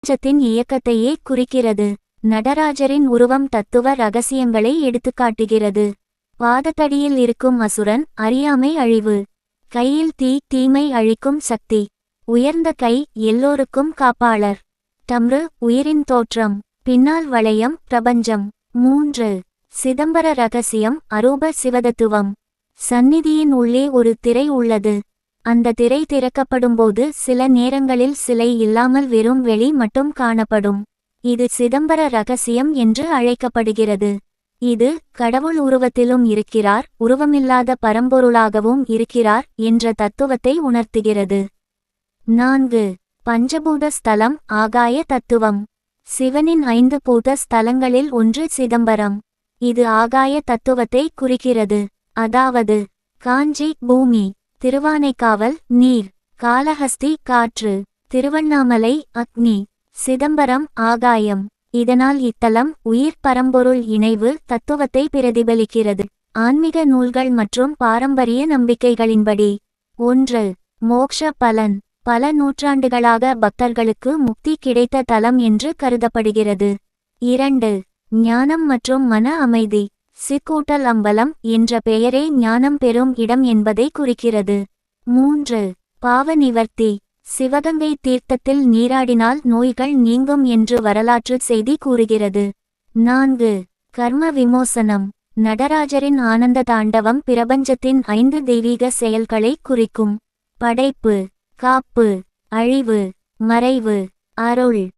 பிரபஞ்சத்தின் இயக்கத்தையே குறிக்கிறது. நடராஜரின் உருவம் தத்துவ ரகசியங்களை எடுத்துக்காட்டுகிறது. பாதத்தடியில் இருக்கும் அசுரன் அறியாமை அழிவு. கையில் தீமை அழிக்கும் சக்தி. உயர்ந்த கை எல்லோருக்கும் காப்பாளர். டம்ரு உயிரின் தோற்றம். பின்னால் வளையம் பிரபஞ்சம். 3. சிதம்பர ரகசியம் அரூப சிவதத்துவம். சந்நிதியின் உள்ளே ஒரு திரை உள்ளது. அந்த திரை திறக்கப்படும்போது சில நேரங்களில் சிலை இல்லாமல் வெறும் வெளி மட்டும் காணப்படும். இது சிதம்பர ரகசியம் என்று அழைக்கப்படுகிறது. இது கடவுள் உருவத்திலும் இருக்கிறார், உருவமில்லாத பரம்பொருளாகவும் இருக்கிறார் என்ற தத்துவத்தை உணர்த்துகிறது. 4. பஞ்சபூத ஸ்தலம் ஆகாய தத்துவம். சிவனின் 5 பூத ஸ்தலங்களில் ஒன்று சிதம்பரம். இது ஆகாய தத்துவத்தை குறிக்கிறது. அதாவது காஞ்சி பூமி, திருவானைக்காவல் நீர், காளஹஸ்தி காற்று, திருவண்ணாமலை அக்னி, சிதம்பரம் ஆகாயம். இதனால் இத்தலம் உயிர் பரம்பொருள் இணைவு தத்துவத்தை பிரதிபலிக்கிறது. ஆன்மீக நூல்கள் மற்றும் பாரம்பரிய நம்பிக்கைகளின்படி 1. மோக்ஷ பலன். பல நூற்றாண்டுகளாக பக்தர்களுக்கு முக்தி கிடைத்த தலம் என்று கருதப்படுகிறது. 2. ஞானம் மற்றும் மன அமைதி. சிக்கூட்டல் அம்பலம் என்ற பெயரே ஞானம் பெறும் இடம் என்பதை குறிக்கிறது. 3. பாவ நிவர்த்தி. சிவகங்கை தீர்த்தத்தில் நீராடினால் நோய்கள் நீங்கும் என்று வரலாற்று செய்தி கூறுகிறது. 4. கர்ம விமோசனம். நடராஜரின் ஆனந்த தாண்டவம் பிரபஞ்சத்தின் 5 தெய்வீக செயல்களை குறிக்கும். படைப்பு, காப்பு, அழிவு, மறைவு, அருள்.